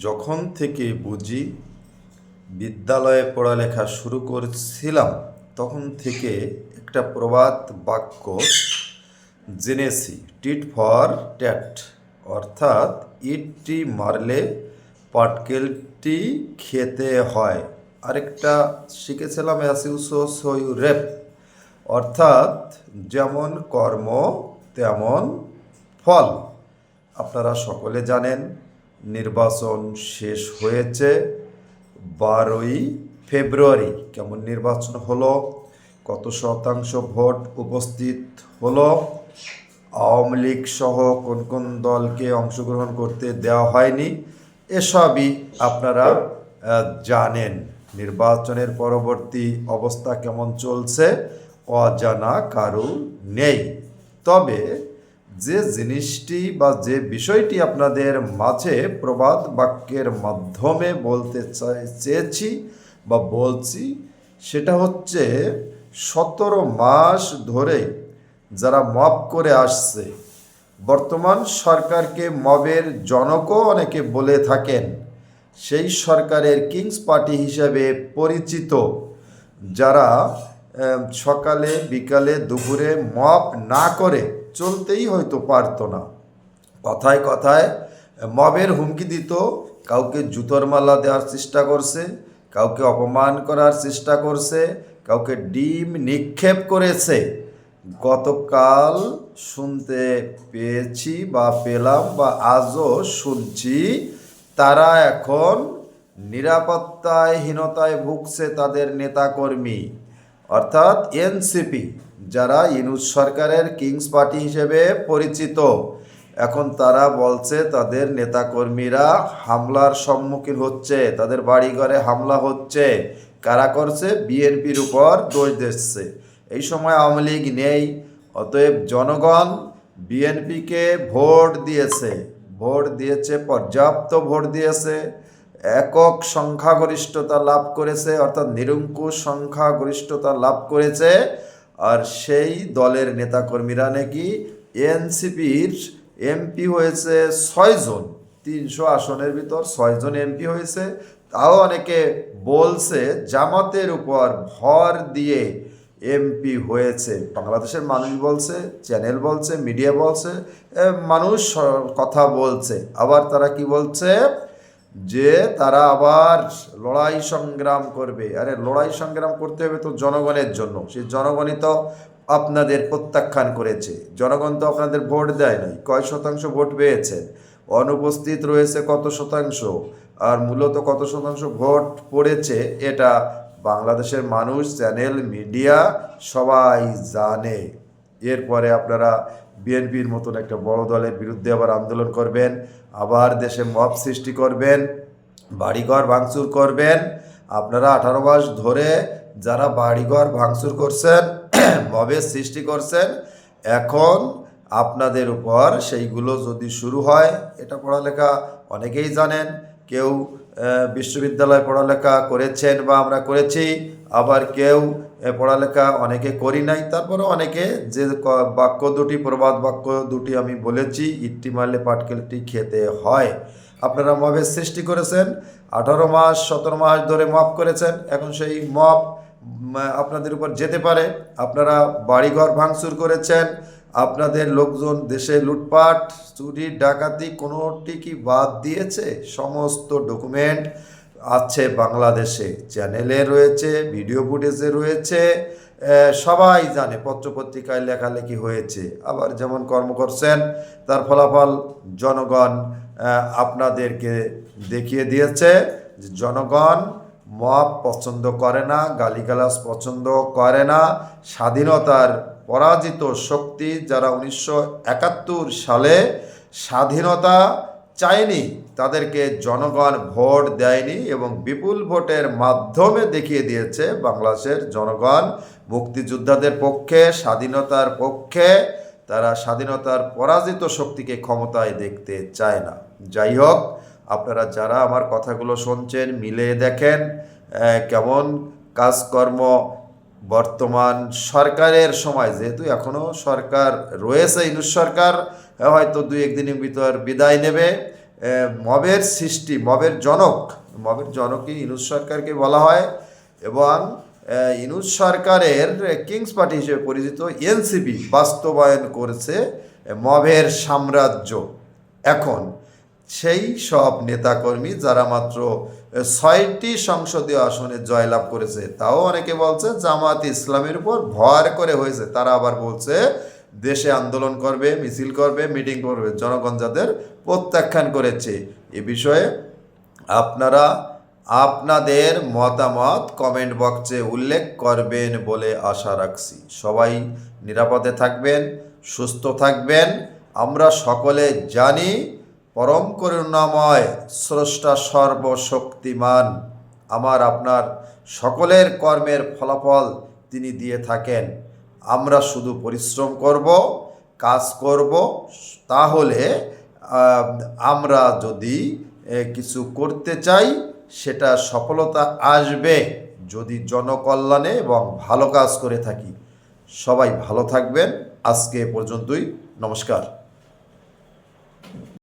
যখন থেকে বুঝি বিদ্যালয়ে পড়ালেখা শুরু করেছিলাম তখন থেকে একটা প্রবাদ বাক্য জেনেছি, টিট ফর ট্যাট, অর্থাৎ ইটটি মারলে পাটকেলটি খেতে হয়। আরেকটা শিখেছিলাম অ্যাসিউসো সয়ু রেপ, অর্থাৎ যেমন কর্ম তেমন ফল। আপনারা সকলে জানেন নির্বাচন শেষ হয়েছে 12ই ফেব্রুয়ারি। কেমন নির্বাচন হলো, কত শতাংশ ভোট উপস্থিত হলো, আওয়ামী লীগ সহ কোন কোন দলকে অংশগ্রহণ করতে দেওয়া হয়নি, এসবই আপনারা জানেন। নির্বাচনের পরবর্তী অবস্থা কেমন চলছে অজানা কারো নেই। তবে যে জিনিসটি বা যে বিষয়টি আপনাদের মাঝে প্রবাদ বাক্যের মাধ্যমে বলতে চেয়েছি বা বলছি, সেটা হচ্ছে 17 মাস ধরে যারা মব করে আসছে, বর্তমান সরকারকে মবের জনকও অনেকে বলে থাকেন, সেই সরকারের কিংস পার্টি হিসেবে পরিচিত যারা সকালে বিকালে দুপুরে মব না করে চলতেই হয়তো পারতো না, কথায় কথায় মবের হুমকি দিত, কাউকে জুতোর মালা দেওয়ার চেষ্টা করছে, কাউকে অপমান করার চেষ্টা করছে, কাউকে ডিম নিক্ষেপ করেছে। গতকাল শুনতে পেয়েছি বা পেলাম বা আজও শুনছি, তারা এখন নিরাপত্তাহীনতায় ভুগছে তাদের নেতাকর্মী, অর্থাৎ এনসিপি, যারা ইউনূস সরকারের কিংস পার্টি হিসেবে পরিচিত। এখন তারা বলছে তাদের নেতাকর্মীরা হামলার সম্মুখীন হচ্ছে, তাদের বাড়িঘরে হামলা হচ্ছে। কারা করছে? বিএনপির উপর দোষ দিচ্ছে। এই সময় আওয়ামী লীগ নেই, অতএব জনগণ বিএনপিকে ভোট দিয়েছে, পর্যাপ্ত ভোট দিয়েছে, একক সংখ্যাগরিষ্ঠতা লাভ করেছে, অর্থাৎ নিরঙ্কুশ সংখ্যাগরিষ্ঠতা লাভ করেছে। আর সেই দলের নেতাকর্মীরা নাকি এনসিপির এমপি হয়েছে 6 জন, 300 আসনের ভিতর 6 জন এমপি হয়েছে। তাও অনেকে বলছে জামাতের উপর ভর দিয়ে এমপি হয়েছে। বাংলাদেশের মানুষ বলছে, চ্যানেল বলছে, মিডিয়া বলছে, মানুষ কথা বলছে। আবার তারা কি বলছে যে তারা আবার লড়াই সংগ্রাম করবে। আরে লড়াই সংগ্রাম করতে হবে তো জনগণের জন্য, সেই জনগণই তো আপনাদের প্রত্যাখ্যান করেছে, জনগণ তো আপনাদের ভোট দেয় নাই। কয় শতাংশ ভোট পেয়েছেন? অনুপস্থিত রয়েছে কত শতাংশ, আর মূলত কত শতাংশ ভোট পড়েছে এটা বাংলাদেশের মানুষ, চ্যানেল, মিডিয়া সবাই জানে। এরপরে আপনারা বিএনপির মতন একটা বড় দলের বিরুদ্ধে আবার আন্দোলন করবেন, আবার দেশে মব সৃষ্টি করবেন, বাড়িঘর ভাঙচুর করবেন। আপনারা 18 মাস ধরে যারা বাড়িঘর ভাঙচুর করছেন, মবের সৃষ্টি করছেন, এখন আপনাদের উপর সেইগুলো যদি শুরু হয়, এটা পড়ালেখা অনেকেই জানেন, কেউ বিশ্ববিদ্যালয়ে পড়ালেখা করেছেন বা আমরা করেছি, আবার কেউ পড়ালেখা অনেকে করি নাই। তারপরে অনেকে যে বাক্য দুটি, প্রবাদ বাক্য দুটি আমি বলেছি, ইট্টি মারলে পাটকেলটি খেতে হয়, আপনারা মবের সৃষ্টি করেছেন, 18 মাস 17 মাস ধরে মব করেছেন। এখন সেই মব আপনাদের উপর যেতে পারে। আপনারা বাড়িঘর ভাঙচুর করেছেন, আপনাদের লোকজন দেশে লুটপাট, চুরি, ডাকাতি কোনোটি কি বাদ দিয়েছে? সমস্ত ডকুমেন্ট আছে বাংলাদেশে, চ্যানেলে রয়েছে, ভিডিও ফুটেজে রয়েছে, সবাই জানে, পত্রপত্রিকায় লেখালেখি হয়েছে। আবার যেমন কর্ম করছেন তার ফলাফল জনগণ আপনাদেরকে দেখিয়ে দিয়েছে যে জনগণ মব পছন্দ করে না, গালিগালাজ পছন্দ করে না। স্বাধীনতার পরাজিত শক্তি যারা 1971 সালে স্বাধীনতা চায়নি, তাদেরকে জনগণ ভোট দেয়নি এবং বিপুল ভোটের মাধ্যমে দেখিয়ে দিয়েছে বাংলাদেশের জনগণ মুক্তিযোদ্ধাদের পক্ষে, স্বাধীনতার পক্ষে। তারা স্বাধীনতার পরাজিত শক্তিকে ক্ষমতায় দেখতে চায় না। যাই হোক, আপনারা যারা আমার কথাগুলো শুনছেন মিলে দেখেন কেমন কাজকর্ম বর্তমান সরকারের সময়, যেহেতু এখনও সরকার রয়েছে, ইউনূস সরকার হয়তো 2-1 দিনের ভিতর বিদায় নেবে, মবের সৃষ্টি, মবের জনকই ইউনূস সরকারকে বলা হয়। এবং ইউনূস সরকারের কিংস পার্টি হিসেবে পরিচিত এনসিপি বাস্তবায়ন করেছে মবের সাম্রাজ্য। এখন সেই সব নেতাকর্মী যারা মাত্র 6টি সংসদীয় আসনে জয়লাভ করেছে, তাও অনেকে বলছে জামাত ইসলামের উপর ভর করে হয়েছে, তারা আবার বলছে দেশে আন্দোলন করবে, মিছিল করবে, মিটিং করবে, জনগণ যাদের প্রত্যাখ্যান করেছে। এ বিষয়ে আপনারা আপনাদের মতামত কমেন্ট বক্সে উল্লেখ করবেন বলে আশা রাখছি। সবাই নিরাপদে থাকবেন, সুস্থ থাকবেন। আমরা সকলে জানি পরম করুণাময় স্রষ্টা সর্বশক্তিমান আমার আপনার সকলের কর্মের ফলাফল তিনি দিয়ে থাকেন। আমরা শুধু পরিশ্রম করব, কাজ করব, তাহলে আমরা যদি কিছু করতে চাই সেটা সফলতা আসবে যদি জনকল্যাণে এবং ভালো কাজ করে থাকি। সবাই ভালো থাকবেন। আজকে এ পর্যন্তই। নমস্কার।